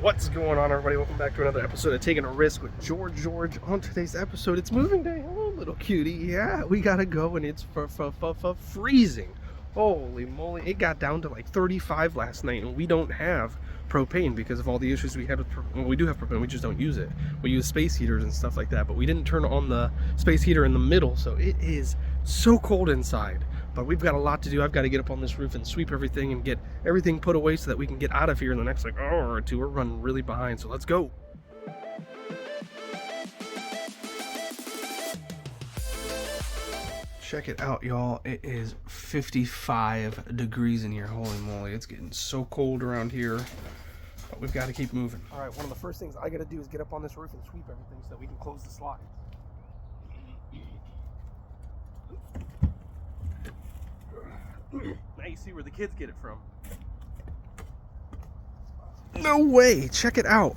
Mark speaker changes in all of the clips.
Speaker 1: What's going on, everybody? Welcome back to another episode of Taking a Risk with George. On today's episode, it's moving day. Hello, little cutie. Yeah, we gotta go, and it's freezing. Holy moly. It got down to like 35 last night, and we don't have propane because of all the issues we had with well, we do have propane, we just don't use it. We use space heaters and stuff like that, but we didn't turn on the space heater in the middle, so it is so cold inside. But we've got a lot to do. I've got to get up on this roof and sweep everything and get everything put away so that we can get out of here in the next like hour or two. We're running really behind, so let's go. Check it out, y'all. It is 55 degrees in here. Holy moly, it's getting so cold around here. But we've got to keep moving. All right, one of the first things I got to do is get up on this roof and sweep everything so that we can close the slide. Now you see where the kids get it from. No way! Check it out.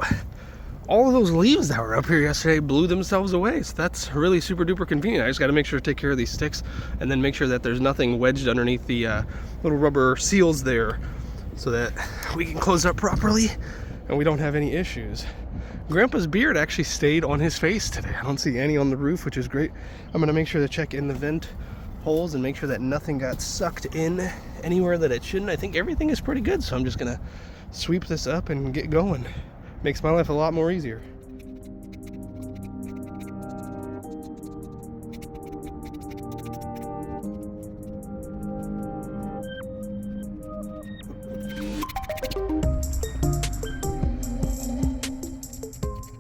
Speaker 1: All of those leaves that were up here yesterday blew themselves away. So that's really super duper convenient. I just got to make sure to take care of these sticks and then make sure that there's nothing wedged underneath the little rubber seals there so that we can close up properly and we don't have any issues. Grandpa's beard actually stayed on his face today. I don't see any on the roof, which is great. I'm going to make sure to check in the vent holes and make sure that nothing got sucked in anywhere that it shouldn't. I think everything is pretty good, so I'm just gonna sweep this up and get going. Makes my life a lot more easier.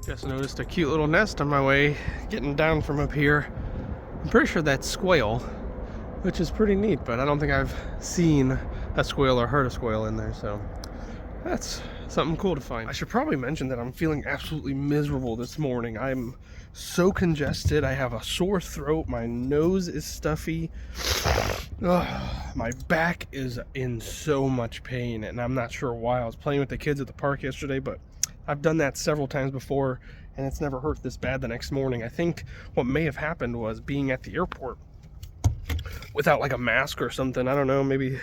Speaker 1: Just noticed a cute little nest on my way getting down from up here. I'm pretty sure that's squirrel, which is pretty neat, but I don't think I've seen a squirrel or heard a squirrel in there, so that's something cool to find. I should probably mention that I'm feeling absolutely miserable this morning. I'm so congested. I have a sore throat. My nose is stuffy. Ugh, my back is in so much pain, and I'm not sure why. I was playing with the kids at the park yesterday, but I've done that several times before, and it's never hurt this bad the next morning. I think what may have happened was being at the airport without like a mask or something. I don't know, maybe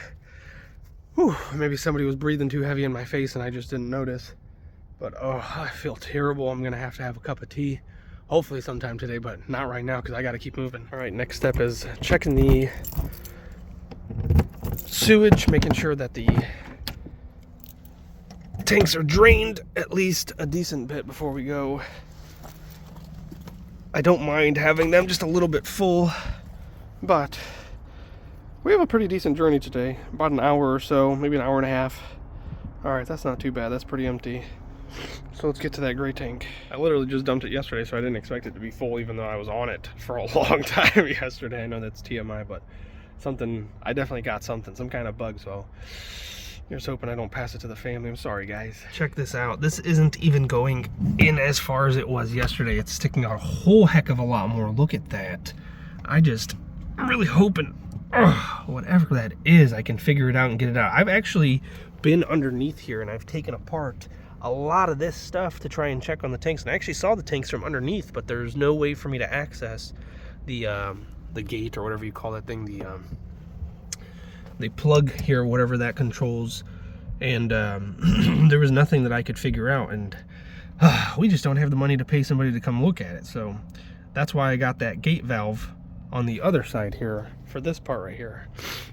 Speaker 1: somebody was breathing too heavy in my face and I just didn't notice. But oh, I feel terrible. I'm gonna have to have a cup of tea hopefully sometime today, but not right now because I got to keep moving. All right, next step is checking the sewage, making sure that the tanks are drained at least a decent bit before we go. I don't mind having them just a little bit full, but we have a pretty decent journey today. About an hour or so, maybe an hour and a half. All right, that's not too bad. That's pretty empty. So let's get to that gray tank. I literally just dumped it yesterday, so I didn't expect it to be full, even though I was on it for a long time yesterday. I know that's TMI, but I definitely got some kind of bug, so here's hoping I don't pass it to the family. I'm sorry, guys. Check this out. This isn't even going in as far as it was yesterday. It's sticking out a whole heck of a lot more. Look at that. I'm really hoping, whatever that is, I can figure it out and get it out. I've actually been underneath here and I've taken apart a lot of this stuff to try and check on the tanks. And I actually saw the tanks from underneath, but there's no way for me to access the gate or whatever you call that thing, the plug here, whatever that controls, and there was nothing that I could figure out, and we just don't have the money to pay somebody to come look at it. So that's why I got that gate valve on the other side here for this part right here.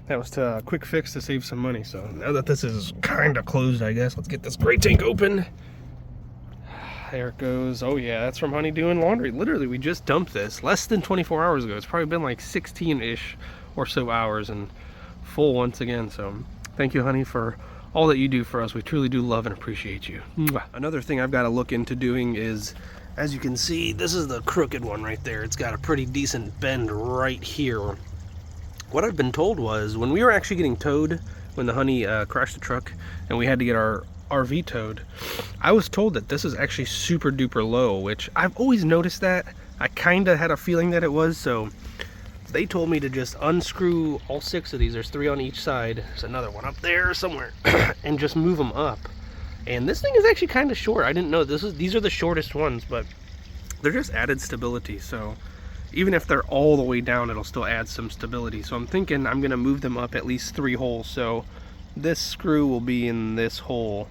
Speaker 1: That was a quick fix to save some money. So now that this is kind of closed, I guess, let's get this gray tank open. There it goes. Oh yeah, that's from Honey doing laundry. Literally, we just dumped this less than 24 hours ago. It's probably been like 16-ish or so hours and full once again. So thank you, Honey, for all that you do for us. We truly do love and appreciate you. Another thing I've got to look into doing is, as you can see, this is the crooked one right there. It's got a pretty decent bend right here. What I've been told was when we were actually getting towed, when the Honey crashed the truck and we had to get our RV towed, I was told that this is actually super duper low, which I've always noticed that. I kind of had a feeling that it was, so they told me to just unscrew all 6 of these. There's 3 on each side. There's another one up there somewhere, and just move them up. And this thing is actually kind of short. I didn't know these are the shortest ones, but they're just added stability. So even if they're all the way down, it'll still add some stability. So I'm thinking I'm gonna move them up at least 3 holes. So this screw will be in this hole,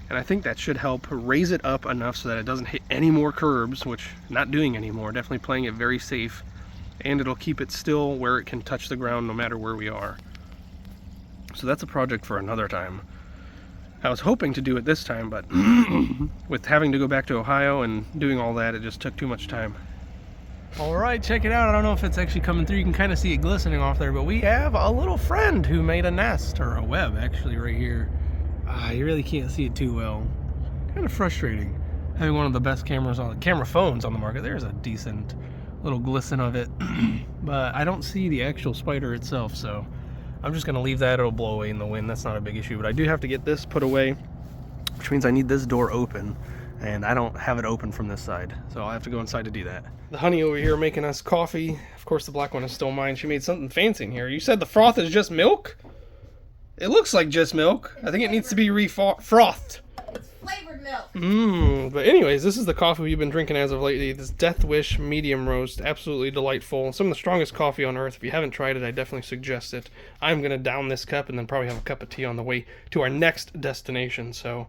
Speaker 1: And I think that should help raise it up enough so that it doesn't hit any more curbs, which not doing anymore, definitely playing it very safe. And it'll keep it still where it can touch the ground no matter where we are. So that's a project for another time. I was hoping to do it this time, but with having to go back to Ohio and doing all that, it just took too much time. All right, check it out. I don't know if it's actually coming through. You can kind of see it glistening off there, but we have a little friend who made a nest, or a web actually, right here. You really can't see it too well. Kind of frustrating. Having one of the best camera phones on the market. There's a decent little glisten of it, but I don't see the actual spider itself, so I'm just gonna leave that. It'll blow away in the wind. That's not a big issue, but I do have to get this put away, which means I need this door open, and I don't have it open from this side, so I'll have to go inside to do that. The honey over here making us coffee. Of course, the black one is still mine. She made something fancy in here. You said the froth is just milk? It looks like just milk. I think it needs to be frothed.
Speaker 2: It's flavored milk.
Speaker 1: But anyways, this is the coffee we've been drinking as of lately. This Death Wish medium roast, absolutely delightful. Some of the strongest coffee on earth. If you haven't tried it, I definitely suggest it. I'm gonna down this cup and then probably have a cup of tea on the way to our next destination. So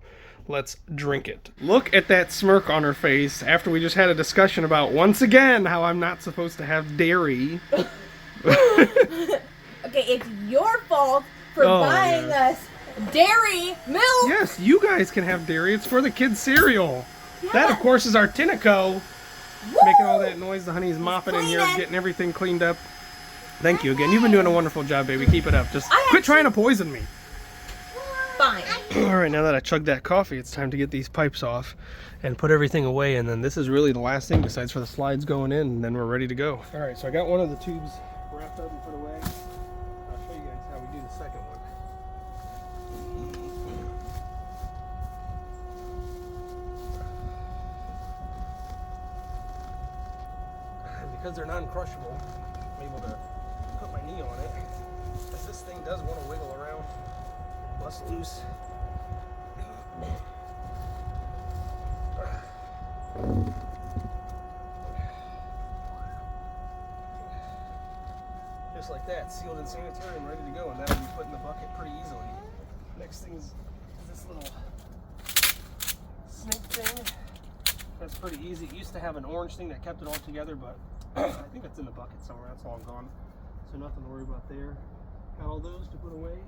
Speaker 1: let's drink it. Look at that smirk on her face after we just had a discussion about, once again, how I'm not supposed to have dairy.
Speaker 2: Okay, it's your fault for buying us dairy milk.
Speaker 1: Yes, you guys can have dairy. It's for the kids' cereal. Yeah. That, of course, is our Tinaco. Woo! Making all that noise. The honey's mopping in here, getting everything cleaned up. Thank you again. You've been doing a wonderful job, baby. Keep it up. Just quit trying to poison me.
Speaker 2: Fine.
Speaker 1: All right, now that I chugged that coffee, it's time to get these pipes off and put everything away. And then this is really the last thing besides for the slides going in, and then we're ready to go. All right, so I got one of the tubes wrapped up and put away. I'll show you guys how we do the second one. Because they're non-crushable, I'm able to put my knee on it, because this thing does want to wiggle around and bust loose. Just like that, sealed and sanitary and ready to go, and that'll be put in the bucket pretty easily. Next thing is this little snake thing. That's pretty easy. It used to have an orange thing that kept it all together, but I think it's in the bucket somewhere. That's all gone. So nothing to worry about there. Got all those to put away.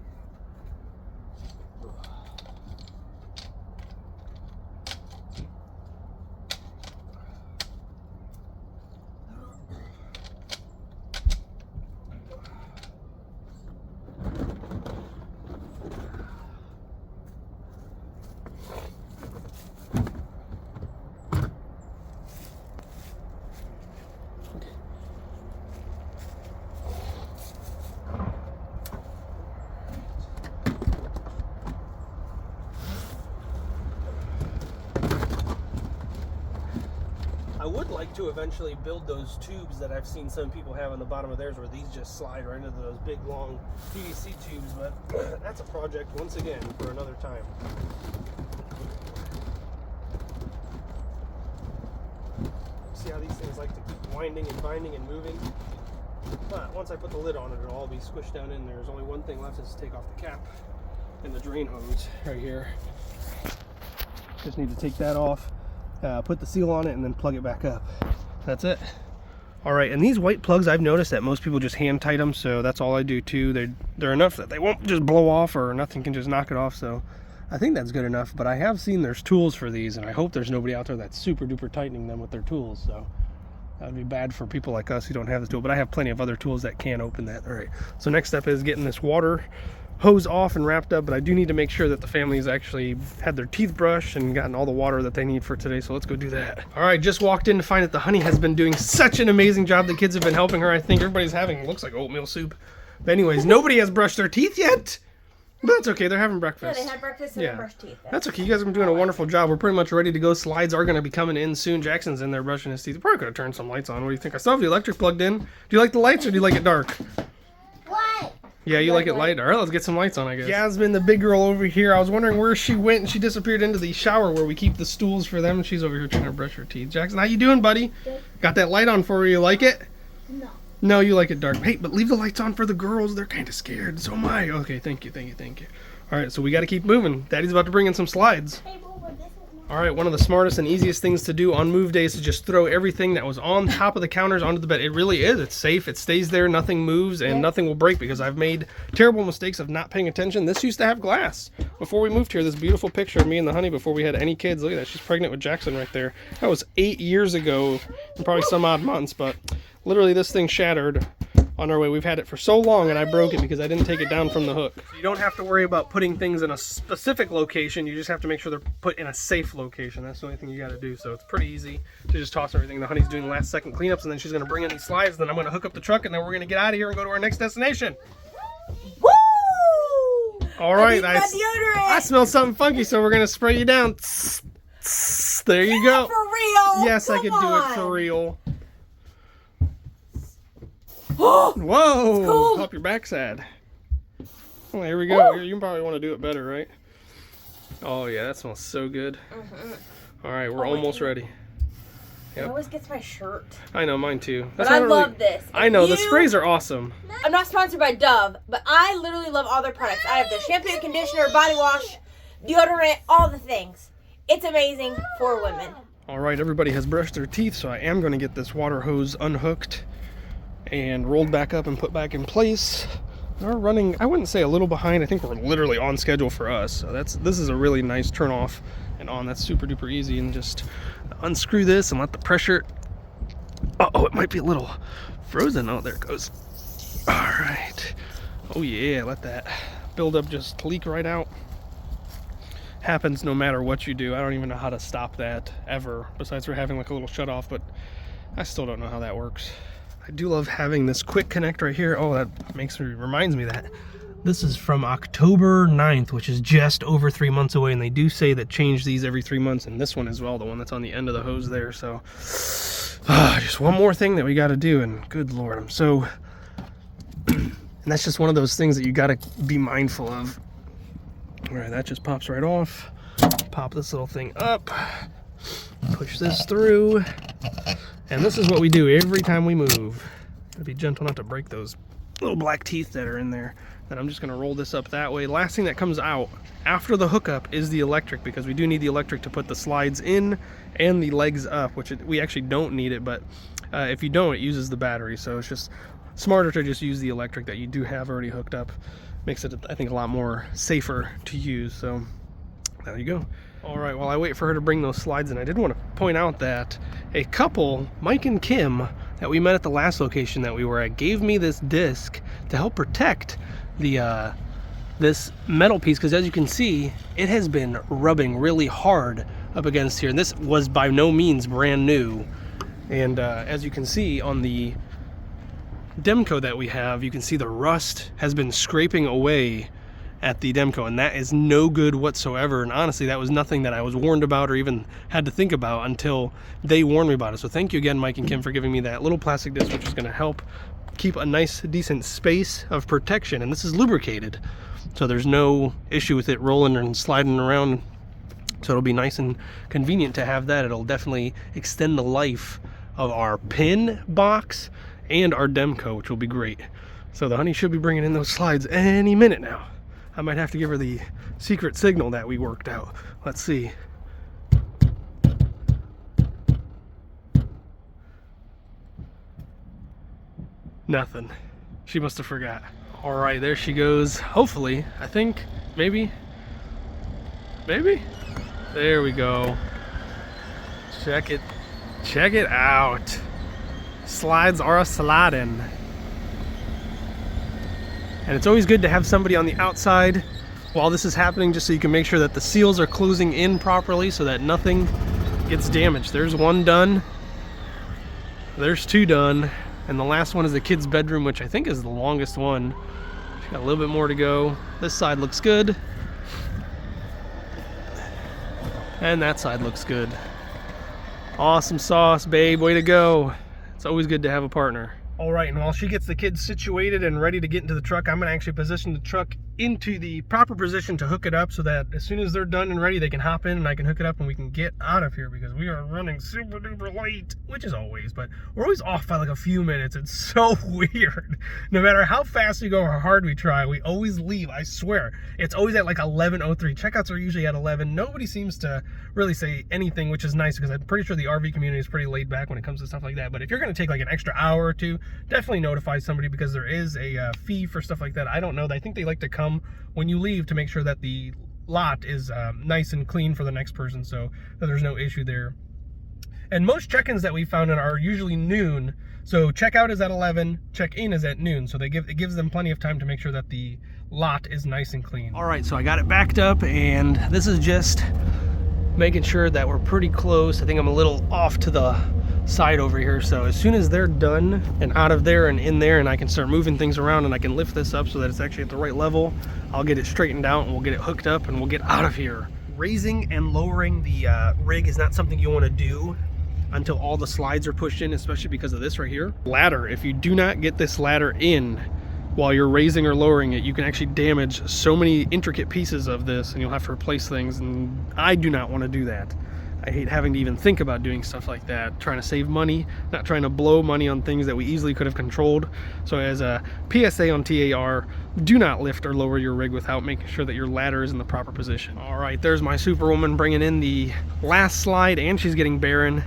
Speaker 1: I would like to eventually build those tubes that I've seen some people have on the bottom of theirs, where these just slide right into those big long PVC tubes, but that's a project once again for another time. See how these things like to keep winding and binding and moving? But once I put the lid on it, it'll all be squished down in there. There's only one thing left, is to take off the cap and the drain hose right here. Just need to take that off. Put the seal on it and then plug it back up. That's it. All right, and these white plugs, I've noticed that most people just hand tight them, so that's all I do too. They're enough that they won't just blow off, or nothing can just knock it off, so I think that's good enough. But I have seen there's tools for these, and I hope there's nobody out there that's super duper tightening them with their tools, so that would be bad for people like us who don't have this tool, but I have plenty of other tools that can open that. All right, so next step is getting this water hose off and wrapped up, but I do need to make sure that the family's actually had their teeth brushed and gotten all the water that they need for today, so let's go do that. All right, just walked in to find that the honey has been doing such an amazing job. The kids have been helping her. I think everybody's having, looks like oatmeal soup. But anyways, nobody has brushed their teeth yet. But that's okay, they're having breakfast.
Speaker 2: Yeah, they had breakfast and they brushed teeth.
Speaker 1: That's okay, you guys have been doing a wonderful job. We're pretty much ready to go. Slides are gonna be coming in soon. Jackson's in there brushing his teeth. Probably could have turned some lights on. What do you think? I still have the electric plugged in. Do you like the lights or do you like it dark?
Speaker 2: What?
Speaker 1: Yeah, you like it light? All right, let's get some lights on, I guess. Yasmin, the big girl over here, I was wondering where she went, and she disappeared into the shower where we keep the stools for them, and she's over here trying to brush her teeth. Jackson, how you doing, buddy?
Speaker 2: Good.
Speaker 1: Got that light on for you. You like it?
Speaker 2: No.
Speaker 1: No, you like it dark. Hey, but leave the lights on for the girls. They're kind of scared. So am I. Okay, thank you. All right, so we got to keep moving. Daddy's about to bring in some slides. All right, one of the smartest and easiest things to do on move day is to just throw everything that was on top of the counters onto the bed. It really is. It's safe. It stays there. Nothing moves and nothing will break because I've made terrible mistakes of not paying attention. This used to have glass. Before we moved here, this beautiful picture of me and the honey before we had any kids. Look at that. She's pregnant with Jackson right there. That was 8 years ago and probably some odd months, but literally this thing shattered on our way. We've had it for so long and I broke it because I didn't take it down from the hook. So you don't have to worry about putting things in a specific location. You just have to make sure they're put in a safe location. That's the only thing you got to do. So it's pretty easy to just toss everything. The honey's doing last second cleanups and then she's going to bring in these slides. Then I'm going to hook up the truck and then we're going to get out of here and go to our next destination.
Speaker 2: Woo!
Speaker 1: All right.
Speaker 2: I
Speaker 1: I smell something funky, so we're going to spray you down. There you go.
Speaker 2: For real?
Speaker 1: Yes,
Speaker 2: Come
Speaker 1: I could
Speaker 2: on.
Speaker 1: do it for real.
Speaker 2: Oh,
Speaker 1: Whoa!
Speaker 2: cold.
Speaker 1: Help your backside. Oh, here we go. You probably want to do it better, right? Oh yeah, that smells so good. All right, we're almost ready.
Speaker 2: It always gets my shirt.
Speaker 1: I know, mine too.
Speaker 2: But I love this.
Speaker 1: I know, the sprays are awesome.
Speaker 2: I'm not sponsored by Dove, but I literally love all their products. I have their shampoo, conditioner, body wash, deodorant, all the things. It's amazing for women.
Speaker 1: All right, everybody has brushed their teeth, so I am going to get this water hose unhooked and rolled back up and put back in place. We're running, I wouldn't say a little behind. I think we're literally on schedule for us. So this is a really nice turn off and on. That's super duper easy. And just unscrew this and let the pressure. Oh, it might be a little frozen. Oh, there it goes. All right. Oh yeah, let that buildup just leak right out. Happens no matter what you do. I don't even know how to stop that ever, besides for having like a little shut off, but I still don't know how that works. I do love having this quick connect right here. Oh, that reminds me that this is from October 9th, which is just over 3 months away, and they do say that change these every 3 months, and this one as well, the one that's on the end of the hose there. So just one more thing that we got to do, and good Lord, I'm so and that's just one of those things that you got to be mindful of. All right, that just pops right off. Pop this little thing up, push this through. And this is what we do every time we move. Gotta be gentle not to break those little black teeth that are in there. Then I'm just gonna roll this up that way. Last thing that comes out after the hookup is the electric, because we do need the electric to put the slides in and the legs up, which we actually don't need it, but if you don't, it uses the battery. So it's just smarter to just use the electric that you do have already hooked up. Makes it, I think, a lot more safer to use. So there you go. All right, while I wait for her to bring those slides in, I did want to point out that a couple, Mike and Kim, that we met at the last location that we were at, gave me this disc to help protect the this metal piece, because as you can see, it has been rubbing really hard up against here, and this was by no means brand new. And as you can see on the Demco that we have, you can see the rust has been scraping away at the Demco, and that is no good whatsoever. And honestly, that was nothing that I was warned about or even had to think about until they warned me about it. So thank you again, Mike and Kim, for giving me that little plastic disc, which is going to help keep a nice decent space of protection. And this is lubricated, so there's no issue with it rolling and sliding around. So it'll be nice and convenient to have that. It'll definitely extend the life of our pin box and our Demco, which will be great. So the honey should be bringing in those slides any minute now. I might have to give her the secret signal that we worked out. Let's see. Nothing. She must have forgot. All right, there she goes. Hopefully, I think, maybe. There we go. Check it out. Slides are a-sliding. And it's always good to have somebody on the outside while this is happening, just so you can make sure that the seals are closing in properly so that nothing gets damaged. There's one done. There's two done. And the last one is the kid's bedroom, which I think is the longest one. She's got a little bit more to go. This side looks good. And that side looks good. Awesome sauce, babe. Way to go. It's always good to have a partner. All right, and while she gets the kids situated and ready to get into the truck, I'm gonna actually position the truck into the proper position to hook it up so that as soon as they're done and ready, they can hop in and I can hook it up and we can get out of here, because we are running super duper late, which is always, but we're always off by like a few minutes. It's so weird. No matter how fast we go or how hard we try, we always leave. I swear, it's always at like 11:03. Checkouts are usually at 11. Nobody seems to really say anything, which is nice, because I'm pretty sure the RV community is pretty laid back when it comes to stuff like that. But if you're going to take like an extra hour or two, definitely notify somebody, because there is a fee for stuff like that. I don't know. I think they like to come when you leave to make sure that the lot is nice and clean for the next person, so that there's no issue there. And most check-ins that we found are usually noon. So checkout is at 11, check-in is at noon. So it gives them plenty of time to make sure that the lot is nice and clean. All right, so I got it backed up, and this is just making sure that we're pretty close. I think I'm a little off to the side over here, so as soon as they're done and out of there and in there and I can start moving things around and I can lift this up so that it's actually at the right level, I'll get it straightened out and we'll get it hooked up and we'll get out of here. Raising and lowering the rig is not something you want to do until all the slides are pushed in, especially because of this right here. Ladder, if you do not get this ladder in while you're raising or lowering it, you can actually damage so many intricate pieces of this and you'll have to replace things, and I do not want to do that. I hate having to even think about doing stuff like that, trying to save money, not trying to blow money on things that we easily could have controlled. So as a PSA on TAR, do not lift or lower your rig without making sure that your ladder is in the proper position. All right, there's my Superwoman bringing in the last slide, and she's getting Baron.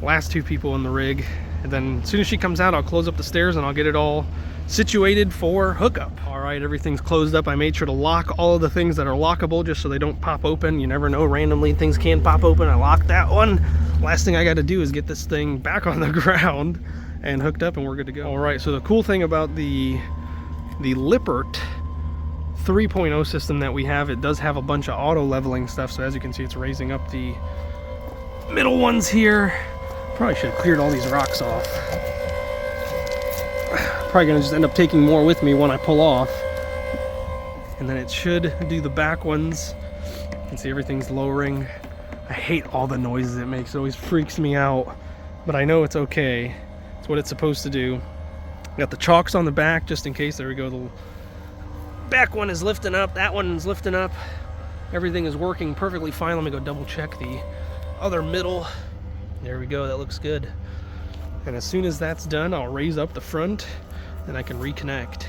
Speaker 1: Last two people in the rig. And then as soon as she comes out, I'll close up the stairs and I'll get it all situated for hookup. All right, everything's closed up. I made sure to lock all of the things that are lockable just so they don't pop open. You never know, randomly things can pop open. I locked that one. Last thing I got to do is get this thing back on the ground and hooked up and we're good to go. All right, so the cool thing about the Lippert 3.0 system that we have, it does have a bunch of auto leveling stuff. So as you can see, it's raising up the middle ones here. Probably should have cleared all these rocks off. Probably gonna just end up taking more with me when I pull off. And then it should do the back ones. You can see everything's lowering. I hate all the noises it makes. It always freaks me out. But I know it's okay. It's what it's supposed to do. Got the chocks on the back just in case. There we go. The back one is lifting up. That one's lifting up. Everything is working perfectly fine. Let me go double check the other middle. There we go. That looks good. And as soon as that's done, I'll raise up the front and I can reconnect.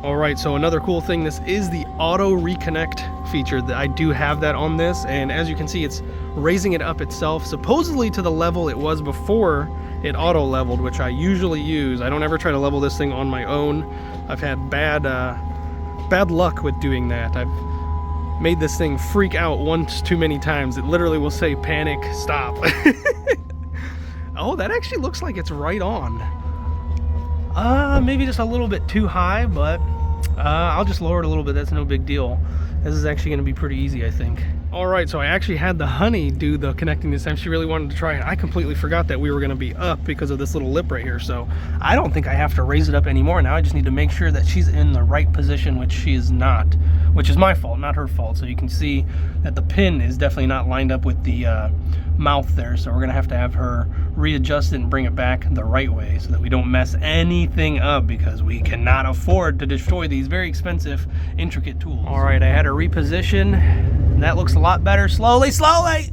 Speaker 1: All right, so another cool thing, this is the auto reconnect feature. That I do have that on this, and as you can see, it's raising it up itself, supposedly to the level it was before it auto leveled, which I usually use. I don't ever try to level this thing on my own. I've had bad luck with doing that. I've made this thing freak out once too many times. It literally will say panic, stop. Oh, that actually looks like it's right on. Maybe just a little bit too high, but I'll just lower it a little bit. That's no big deal. This is actually going to be pretty easy, I think. All right, so I actually had the honey do the connecting this time. She really wanted to try it. I completely forgot that we were going to be up because of this little lip right here. So I don't think I have to raise it up anymore. Now I just need to make sure that she's in the right position, which she is not, which is my fault, not her fault. So you can see that the pin is definitely not lined up with the mouth there. So we're going to have her readjust it and bring it back the right way so that we don't mess anything up, because we cannot afford to destroy these very expensive, intricate tools. All right, I had her reposition. That looks a lot better. Slowly, slowly.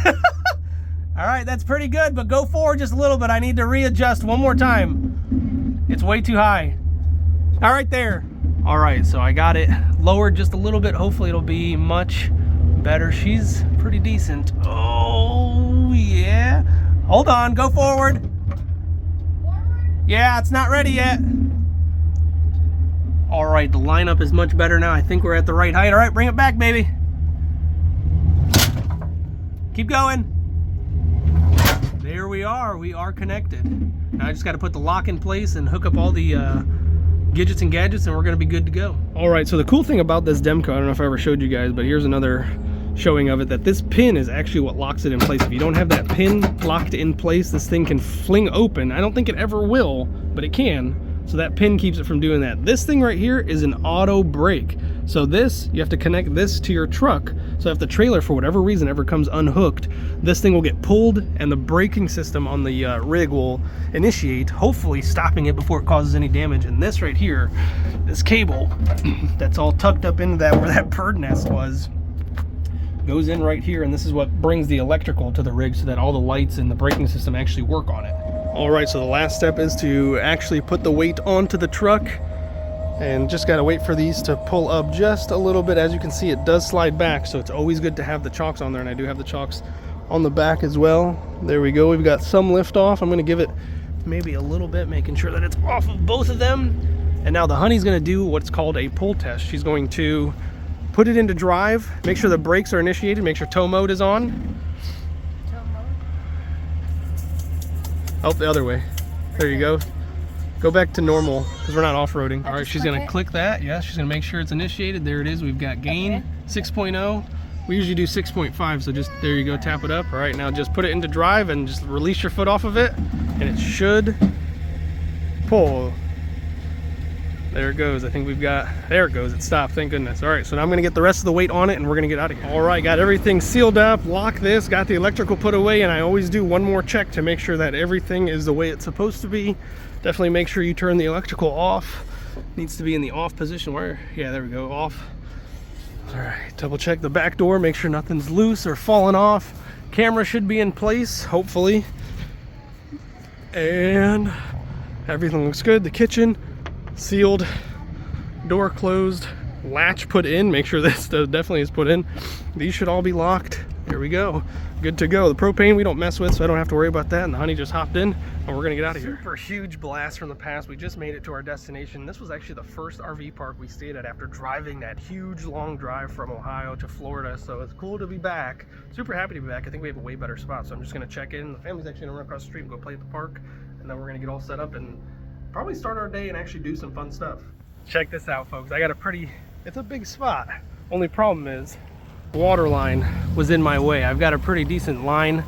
Speaker 1: All right, that's pretty good, but go forward just a little bit. I need to readjust one more time. It's way too high. All right, there. All right, so I got it lowered just a little bit. Hopefully it'll be much better. She's pretty decent. Oh, yeah. Hold on, go forward. Yeah, it's not ready yet. All right, the lineup is much better now. I think we're at the right height. All right, bring it back, baby. Keep going. There we are connected. Now I just got to put the lock in place and hook up all the gadgets and gadgets, and we're going to be good to go. All right, so the cool thing about this Demco, I don't know if I ever showed you guys, but here's another showing of it, that this pin is actually what locks it in place. If you don't have that pin locked in place, this thing can fling open. I don't think it ever will, but it can. So that pin keeps it from doing that. This thing right here is an auto brake. So this, you have to connect this to your truck So if the trailer, for whatever reason, ever comes unhooked, this thing will get pulled and the braking system on the rig will initiate, hopefully stopping it before it causes any damage. And this right here, this cable that's all tucked up into that where that bird nest was, goes in right here, and this is what brings the electrical to the rig so that all the lights and the braking system actually work on it. All right, so the last step is to actually put the weight onto the truck, and just gotta wait for these to pull up just a little bit. As you can see, it does slide back, so it's always good to have the chocks on there, and I do have the chocks on the back as well. There we go, we've got some lift off. I'm gonna give it maybe a little bit, making sure that it's off of both of them. And now the honey's gonna do what's called a pull test. She's going to put it into drive, make sure the brakes are initiated, make sure tow mode is on.
Speaker 2: Tow mode?
Speaker 1: Oh, the other way. There you go. Go back to normal, because we're not off-roading. All right, she's gonna click that. Yeah, she's gonna make sure it's initiated. There it is, we've got gain, 6.0. We usually do 6.5, so just, there you go, tap it up. All right, now just put it into drive and just release your foot off of it, and it should pull. There it goes. I think we've got, there it goes, it stopped, thank goodness. All right, so now I'm gonna get the rest of the weight on it and we're gonna get out of here. All right, got everything sealed up, locked this, got the electrical put away, and I always do one more check to make sure that everything is the way it's supposed to be. Definitely make sure you turn the electrical off. Needs to be in the off position. Where, yeah, there we go, off. All right, double check the back door, make sure nothing's loose or falling off. Camera should be in place, hopefully. And everything looks good. The kitchen sealed, door closed, latch put in. Make sure this definitely is put in. These should all be locked. Here we go, good to go. The propane we don't mess with, so I don't have to worry about that, and the honey just hopped in and we're gonna get out of here. Super huge blast from the past. We just made it to our destination. This was actually the first RV park we stayed at after driving that huge long drive from Ohio to Florida, so it's cool to be back. Super happy to be back. I think we have a way better spot, so I'm just gonna check in. The family's actually gonna run across the street and go play at the park, and then we're gonna get all set up and probably start our day and actually do some fun stuff. Check this out, folks. I got a pretty, it's a big spot. Only problem is water line was in my way. I've got a pretty decent line,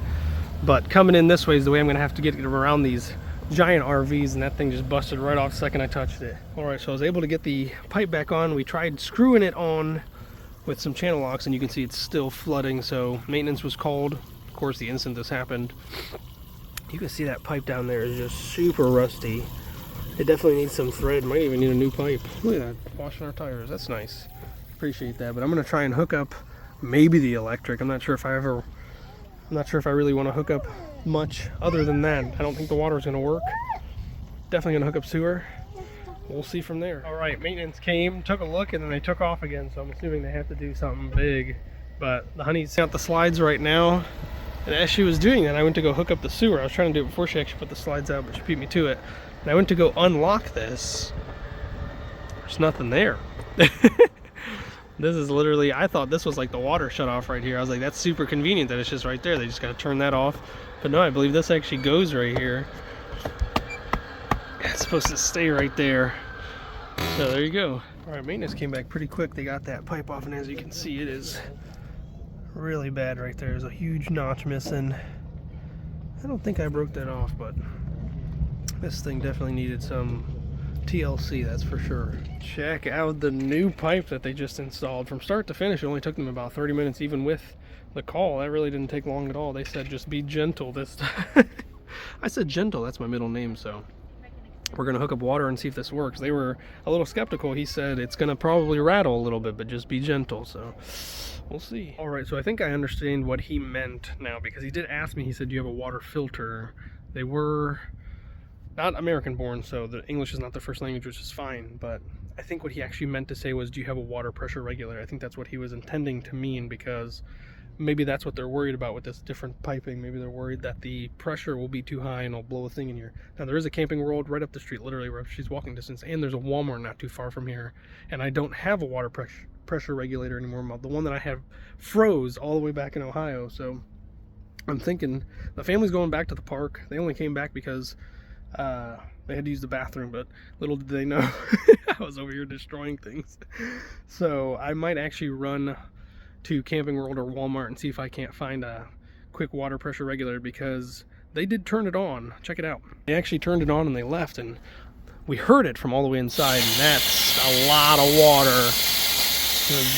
Speaker 1: but coming in this way is the way I'm gonna have to get around these giant RVs, and that thing just busted right off the second I touched it. All right, so I was able to get the pipe back on. We tried screwing it on with some channel locks, and you can see it's still flooding, so maintenance was called. Of course, the instant this happened. You can see that pipe down there is just super rusty. It definitely needs some thread. Might even need a new pipe. Look at that, washing our tires. That's nice. Appreciate that. But I'm gonna try and hook up maybe the electric. I'm not sure if I really want to hook up much other than that. I don't think the water is gonna work. Definitely gonna hook up sewer. We'll see from there. All right, maintenance came, took a look, and then they took off again. So I'm assuming they have to do something big. But the honey's out the slides right now. And as she was doing that, I went to go hook up the sewer. I was trying to do it before she actually put the slides out, but she beat me to it. And I went to go unlock this. There's nothing there. This is literally, I thought this was like the water shut off right here. I was like, that's super convenient that it's just right there. They just gotta turn that off. But no, I believe this actually goes right here. It's supposed to stay right there. So there you go. All right, maintenance came back pretty quick. They got that pipe off, and as you can see, it is really bad right there. There's a huge notch missing. I don't think I broke that off, but this thing definitely needed some TLC, that's for sure. Check out the new pipe that they just installed. From start to finish, it only took them about 30 minutes, even with the call. That really didn't take long at all. They said just be gentle this time. I said gentle, that's my middle name, so we're gonna hook up water and see if this works. They were a little skeptical. He said it's gonna probably rattle a little bit, but just be gentle, so we'll see. All right, so I think I understand what he meant now, because he did ask me, he said, do you have a water filter? They were not American born, so the English is not their first language, which is fine, but I think what he actually meant to say was, do you have a water pressure regulator? I think that's what he was intending to mean, because maybe that's what they're worried about with this different piping. Maybe they're worried that the pressure will be too high and it'll blow a thing in here. Now, there is a Camping World right up the street, literally where she's walking distance, and there's a Walmart not too far from here, and I don't have a water pressure regulator anymore. The one that I have froze all the way back in Ohio, so I'm thinking the family's going back to the park. They only came back because they had to use the bathroom, but little did they know I was over here destroying things. So I might actually run to Camping World or Walmart and see if I can't find a quick water pressure regulator, because they did turn it on. Check it out. They actually turned it on and they left, and we heard it from all the way inside, and that's a lot of water.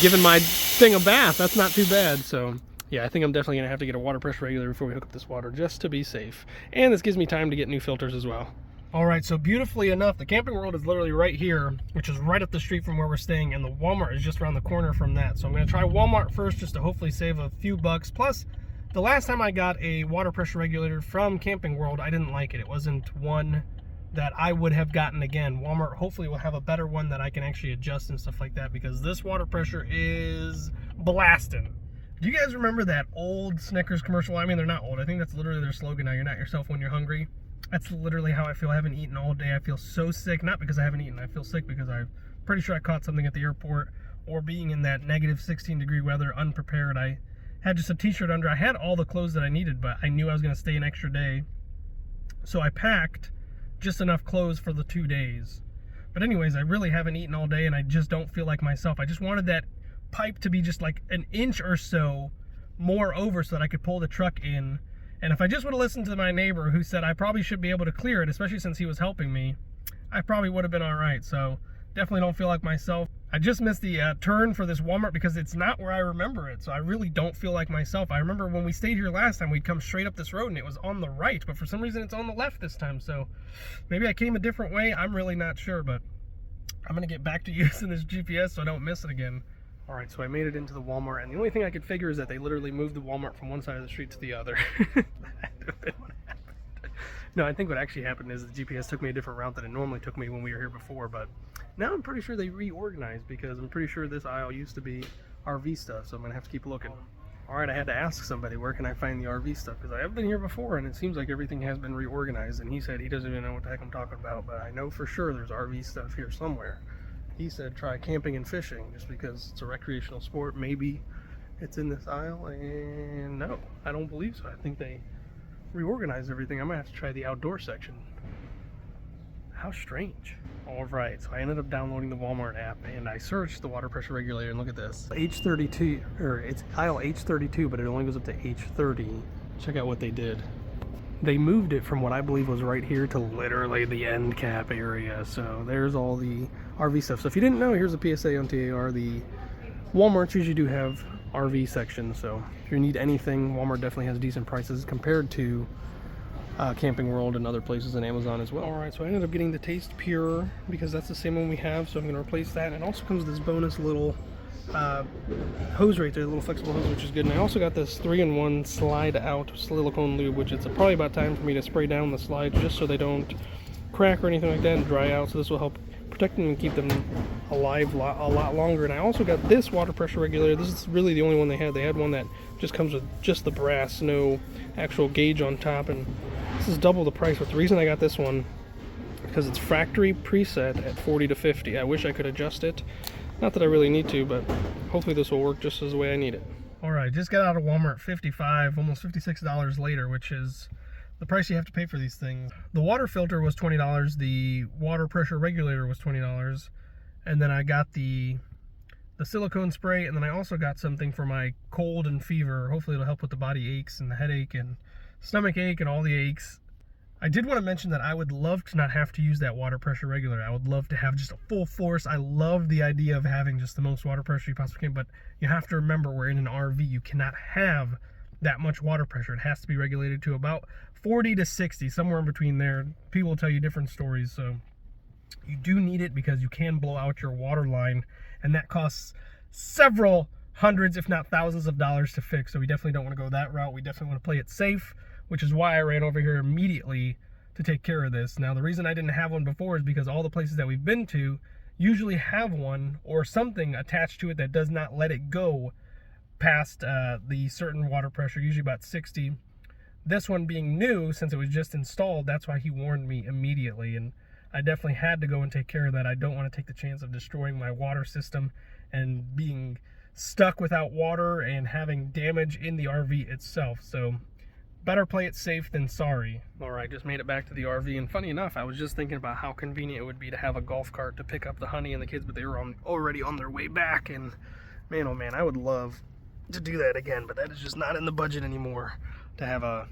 Speaker 1: Given my thing a bath. That's not too bad. So yeah, I think I'm definitely gonna have to get a water pressure regulator before we hook up this water, just to be safe. And this gives me time to get new filters as well. All right, so beautifully enough, the Camping World is literally right here, which is right up the street from where we're staying, and the Walmart is just around the corner from that. So I'm gonna try Walmart first, just to hopefully save a few bucks. Plus, the last time I got a water pressure regulator from Camping World, I didn't like it. It wasn't one that I would have gotten again. Walmart hopefully will have a better one that I can actually adjust and stuff like that, because this water pressure is blasting. Do you guys remember that old Snickers commercial? I mean, they're not old. I think that's literally their slogan now. You're not yourself when you're hungry. That's literally how I feel. I haven't eaten all day. I feel so sick. Not because I haven't eaten. I feel sick because I'm pretty sure I caught something at the airport, or being in that negative 16-degree weather unprepared. I had just a t-shirt under. I had all the clothes that I needed, but I knew I was going to stay an extra day. So I packed just enough clothes for the 2 days. But anyways, I really haven't eaten all day, and I just don't feel like myself. I just wanted that pipe to be just like an inch or so more over so that I could pull the truck in. And if I just would have listened to my neighbor, who said I probably should be able to clear it, especially since he was helping me, I probably would have been all right. So definitely don't feel like myself. I just missed the turn for this Walmart because it's not where I remember it. So I really don't feel like myself. I remember when we stayed here last time, we'd come straight up this road and it was on the right, but for some reason it's on the left this time. So maybe I came a different way. I'm really not sure, but I'm going to get back to using this GPS so I don't miss it again. All right, so I made it into the Walmart, and the only thing I could figure is that they literally moved the Walmart from one side of the street to the other. That had to have been what happened. No, I think what actually happened is the GPS took me a different route than it normally took me when we were here before, but now I'm pretty sure they reorganized, because I'm pretty sure this aisle used to be RV stuff, so I'm gonna have to keep looking. All right, I had to ask somebody, where can I find the RV stuff? Because I have been here before, and it seems like everything has been reorganized, and he said he doesn't even know what the heck I'm talking about, but I know for sure there's RV stuff here somewhere. He said try camping and fishing, just because it's a recreational sport. Maybe it's in this aisle, and no, I don't believe so. I think they reorganized everything. I might have to try the outdoor section. How strange. All right, so I ended up downloading the Walmart app, and I searched the water pressure regulator, and look at this. H32, or it's aisle H32, but it only goes up to H30. Check out what they did. They moved it from what I believe was right here to literally the end cap area. So there's all the RV stuff. So if you didn't know, here's a PSA on TAR. The Walmarts usually do have RV sections. So if you need anything, Walmart definitely has decent prices compared to Camping World and other places, and Amazon as well. All right, so I ended up getting the Taste Pure because that's the same one we have. So I'm going to replace that. And it also comes with this bonus little hose right there, the little flexible hose, which is good. And I also got this 3-in-1 slide out silicone lube, which it's probably about time for me to spray down the slides just so they don't crack or anything like that and dry out. So this will help protect them and keep them alive a lot longer. And I also got this water pressure regulator. This is really the only one they had. They had one that just comes with just the brass, no actual gauge on top, and this is double the price. But the reason I got this one, because it's factory preset at 40 to 50. I wish I could adjust it. Not that I really need to, but hopefully this will work just as the way I need it. All right, just got out of Walmart, $55, almost $56 later, which is the price you have to pay for these things. The water filter was $20, the water pressure regulator was $20, and then I got the silicone spray, and then I also got something for my cold and fever. Hopefully it'll help with the body aches and the headache and stomach ache and all the aches. I did want to mention that I would love to not have to use that water pressure regulator. I would love to have just a full force. I love the idea of having just the most water pressure you possibly can, but you have to remember we're in an RV. You cannot have that much water pressure. It has to be regulated to about 40 to 60, somewhere in between there. People will tell you different stories, so you do need it because you can blow out your water line, and that costs several hundreds, if not thousands of dollars to fix, so we definitely don't want to go that route. We definitely want to play it safe, which is why I ran over here immediately to take care of this. Now, the reason I didn't have one before is because all the places that we've been to usually have one or something attached to it that does not let it go past the certain water pressure, usually about 60. This one being new, since it was just installed, that's why he warned me immediately, and I definitely had to go and take care of that. I don't want to take the chance of destroying my water system and being stuck without water and having damage in the RV itself. So better play it safe than sorry. All right, just made it back to the RV, and funny enough, I was just thinking about how convenient it would be to have a golf cart to pick up the honey and the kids, but they were already on their way back, and man, oh man, I would love to do that again, but that is just not in the budget anymore to have a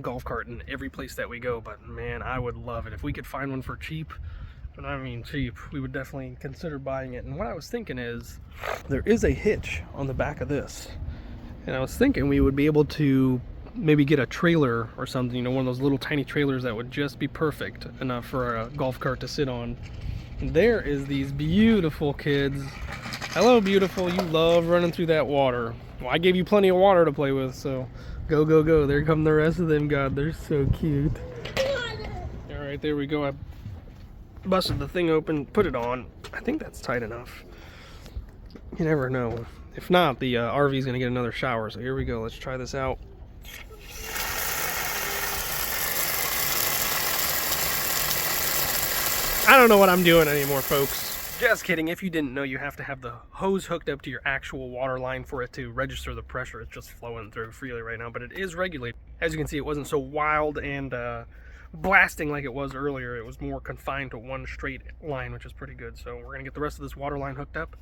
Speaker 1: golf cart in every place that we go. But man, I would love it if we could find one for cheap. But I mean cheap, we would definitely consider buying it. And what I was thinking is, there is a hitch on the back of this. And I was thinking we would be able to maybe get a trailer or something, you know, one of those little tiny trailers that would just be perfect enough for a golf cart to sit on. And there is these beautiful kids. Hello, beautiful. You love running through that water. Well, I gave you plenty of water to play with, so go, go, go. There come the rest of them. God, they're so cute. All right, there we go. I busted the thing open, put it on. I think that's tight enough. You never know. If not, the RV is going to get another shower. So here we go. Let's try this out. I don't know what I'm doing anymore, folks. Just kidding. If you didn't know, you have to have the hose hooked up to your actual water line for it to register the pressure. It's just flowing through freely right now, but it is regulated. As you can see, it wasn't so wild and blasting like it was earlier. It was more confined to one straight line, which is pretty good. So we're going to get the rest of this water line hooked up,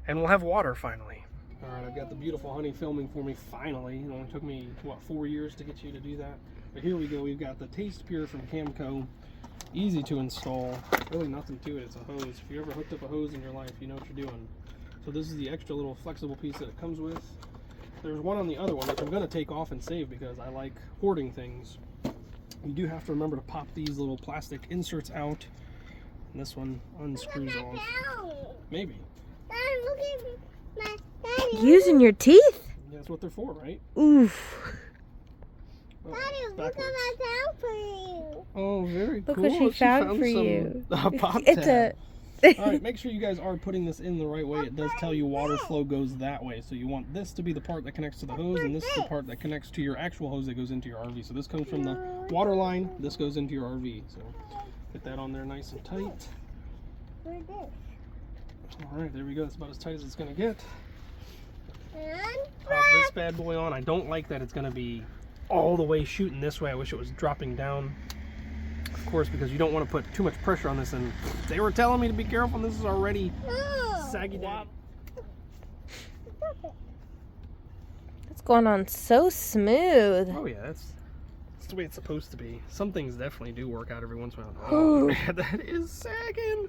Speaker 1: and we'll have water finally. All right, I've got the beautiful honey filming for me finally. It only took me, what, 4 years to get you to do that? But here we go. We've got the Taste Pure from Camco. Easy to install, really nothing to it. It's a hose. If you ever hooked up a hose in your life, you know what you're doing. So this is the extra little flexible piece that it comes with. There's one on the other one, which I'm going to take off and save because I like hoarding things. You do have to remember to pop these little plastic inserts out. And this one unscrews off. Maybe.
Speaker 2: Using your teeth?
Speaker 1: Yeah, that's what they're for, right?
Speaker 2: Oof.
Speaker 1: Oh,
Speaker 3: Daddy, look what I found for you.
Speaker 1: Oh, very
Speaker 2: Look
Speaker 1: cool.
Speaker 2: what she found for you.
Speaker 1: Pop
Speaker 2: It's
Speaker 1: tab. All right, make sure you guys are putting this in the right way. It does tell you water flow goes that way. So you want this to be the part that connects to the hose, and this is the part that connects to your actual hose that goes into your RV. So this comes from the water line. This goes into your RV. So get that on there nice and tight. All right, there we go. That's about as tight as it's going to get. Pop this bad boy on. I don't like that it's going to be all the way shooting this way. I wish it was dropping down. Of course, because you don't want to put too much pressure on this, and they were telling me to be careful. This is already saggy down.
Speaker 2: It's going on so smooth.
Speaker 1: Oh yeah, that's the way it's supposed to be. Some things definitely do work out every once in a while. Oh man, that is sagging.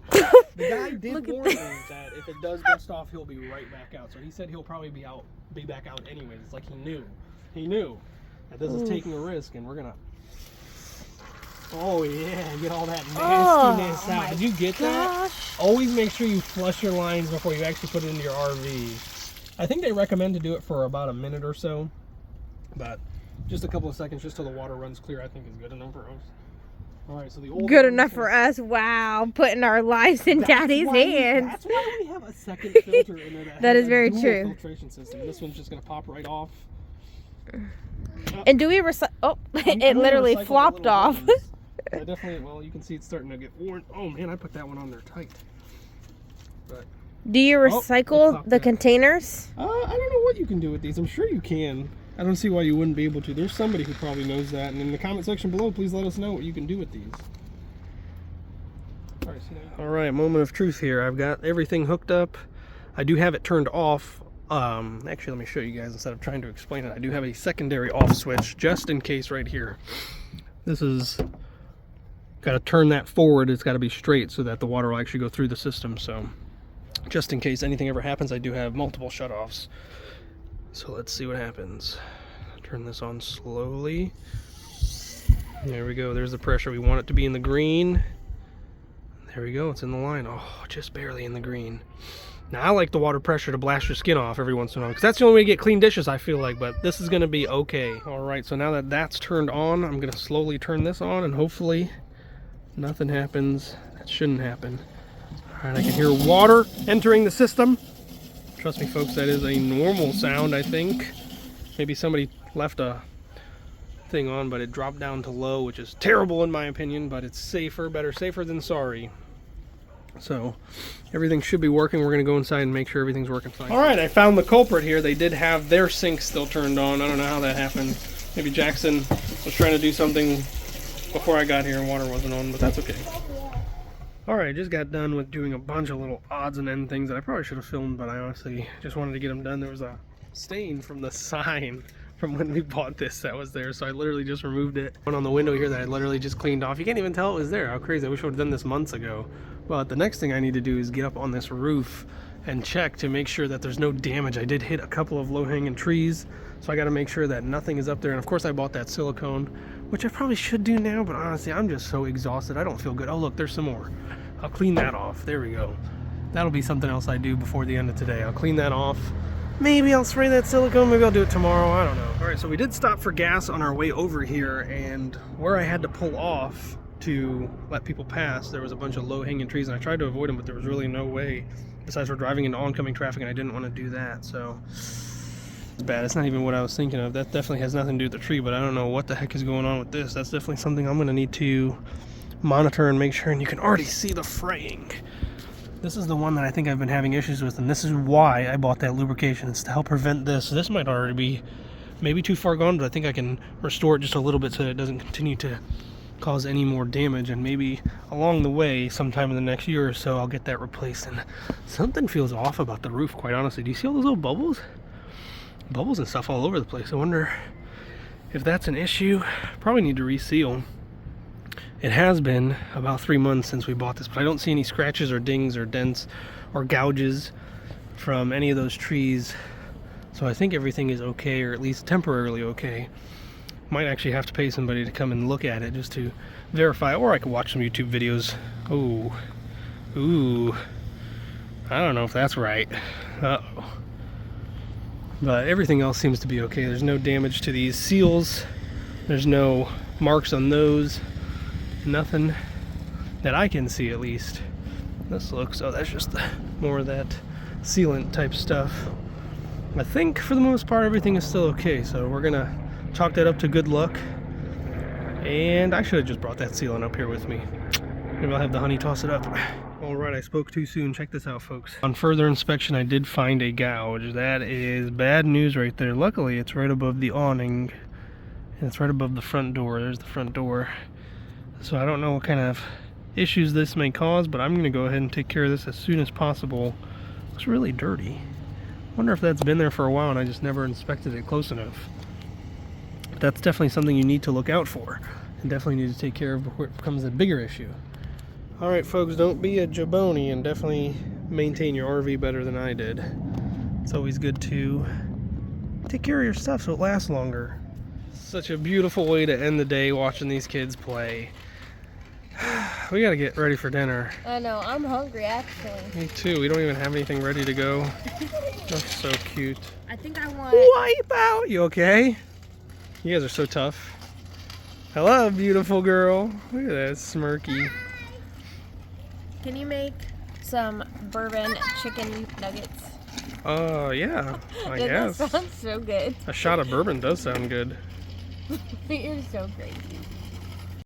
Speaker 1: The guy did warn me that if it does dust off, he'll be right back out. So he said he'll probably be back out anyways. It's like he knew that this is taking a risk, and we're gonna. Oh yeah, get all that nastiness out. Did you get that? Always make sure you flush your lines before you actually put it into your RV. I think they recommend to do it for about a minute or so, but just a couple of seconds, just till the water runs clear, I think is good enough for us. All right, so the old
Speaker 2: Good enough for us. Wow, putting our lives in Daddy's hands.
Speaker 1: That's why we have a second filter in there.
Speaker 2: That is very
Speaker 1: dual
Speaker 2: true.
Speaker 1: Filtration system. This one's just gonna pop right off.
Speaker 2: And do we recycle? Oh, it literally flopped off.
Speaker 1: Yeah, definitely. Well, you can see it's starting to get worn. Oh man, I put that one on there tight. But
Speaker 2: Do you recycle the containers?
Speaker 1: I don't know what you can do with these. I'm sure you can. I don't see why you wouldn't be able to. There's somebody who probably knows that, and in the comment section below, please let us know what you can do with these. All right, moment of truth here. I've got everything hooked up. I do have it turned off. Actually, let me show you guys instead of trying to explain it. I do have a secondary off switch just in case right here. This is got to turn that forward. It's got to be straight so that the water will actually go through the system. So just in case anything ever happens, I do have multiple shutoffs. So let's see what happens. Turn this on slowly. There we go. There's the pressure. We want it to be in the green. There we go. It's in the line. Oh, just barely in the green. Now, I like the water pressure to blast your skin off every once in a while, because that's the only way to get clean dishes, I feel like, but this is going to be okay. All right, so now that that's turned on, I'm going to slowly turn this on, and hopefully nothing happens. That shouldn't happen. All right, I can hear water entering the system. Trust me, folks, that is a normal sound, I think. Maybe somebody left a thing on, but it dropped down to low, which is terrible in my opinion, but it's safer. Better safer than sorry. So everything should be working. We're going to go inside and make sure everything's working fine. All right, I found the culprit here. They did have their sink still turned on. I don't know how that happened. Maybe Jackson was trying to do something before I got here and water wasn't on, but that's okay. All right, I just got done with doing a bunch of little odds and end things that I probably should have filmed, but I honestly just wanted to get them done. There was a stain from the sign from when we bought this that was there, so I literally just removed it. One on the window here that I literally just cleaned off. You can't even tell it was there. How crazy. I wish I would have done this months ago. But the next thing I need to do is get up on this roof and check to make sure that there's no damage. I did hit a couple of low-hanging trees, so I got to make sure that nothing is up there. And of course I bought that silicone, which I probably should do now, but honestly I'm just so exhausted. I don't feel good. Oh look, there's some more. I'll clean that off. There we go. That'll be something else I do before the end of today. I'll clean that off. Maybe I'll spray that silicone. Maybe I'll do it tomorrow. I don't know. All right, so we did stop for gas on our way over here, and where I had to pull off to let people pass, there was a bunch of low-hanging trees, and I tried to avoid them, but there was really no way. Besides, we're driving into oncoming traffic, and I didn't want to do that, so it's bad. It's not even what I was thinking of. That definitely has nothing to do with the tree, but I don't know what the heck is going on with this. That's definitely something I'm going to need to monitor and make sure, and you can already see the fraying. This is the one that I think I've been having issues with, and this is why I bought that lubrication. It's to help prevent this. This might already be maybe too far gone, but I think I can restore it just a little bit so that it doesn't continue to cause any more damage, and maybe along the way sometime in the next year or so I'll get that replaced. And something feels off about the roof, quite honestly. Do you see all those little bubbles and stuff all over the place? I wonder if that's an issue. Probably need to reseal. It has been about 3 months since we bought this, but I don't see any scratches or dings or dents or gouges from any of those trees, so I think everything is okay, or at least temporarily okay. Might actually have to pay somebody to come and look at it just to verify, or I could watch some YouTube videos. Ooh, I don't know if that's right. Uh-oh. But everything else seems to be okay. There's no damage to these seals. There's no marks on those. Nothing that I can see, at least. This looks, oh, that's just more of that sealant type stuff. I think for the most part everything is still okay, so we're gonna chalk that up to good luck. And I should have just brought that sealant up here with me. Maybe I'll have the honey toss it up. Alright, I spoke too soon. Check this out, folks. On further inspection, I did find a gouge. That is bad news right there. Luckily, it's right above the awning, and it's right above the front door. There's the front door. So I don't know what kind of issues this may cause, but I'm going to go ahead and take care of this as soon as possible. Looks really dirty. Wonder if that's been there for a while and I just never inspected it close enough. That's definitely something you need to look out for, and definitely need to take care of before it becomes a bigger issue. Alright folks, don't be a jaboni, and definitely maintain your RV better than I did. It's always good to take care of your stuff so it lasts longer. Such a beautiful way to end the day, watching these kids play. We gotta get ready for dinner.
Speaker 2: I know, I'm hungry actually.
Speaker 1: Me too. We don't even have anything ready to go. That's so cute.
Speaker 2: I think I want...
Speaker 1: Wipe out! You okay? You guys are so tough. Hello, beautiful girl. Look at that smirky.
Speaker 2: Can you make some bourbon chicken nuggets?
Speaker 1: Oh, yeah. I guess.
Speaker 2: That sounds so good.
Speaker 1: A shot of bourbon does sound good.
Speaker 2: You're so crazy.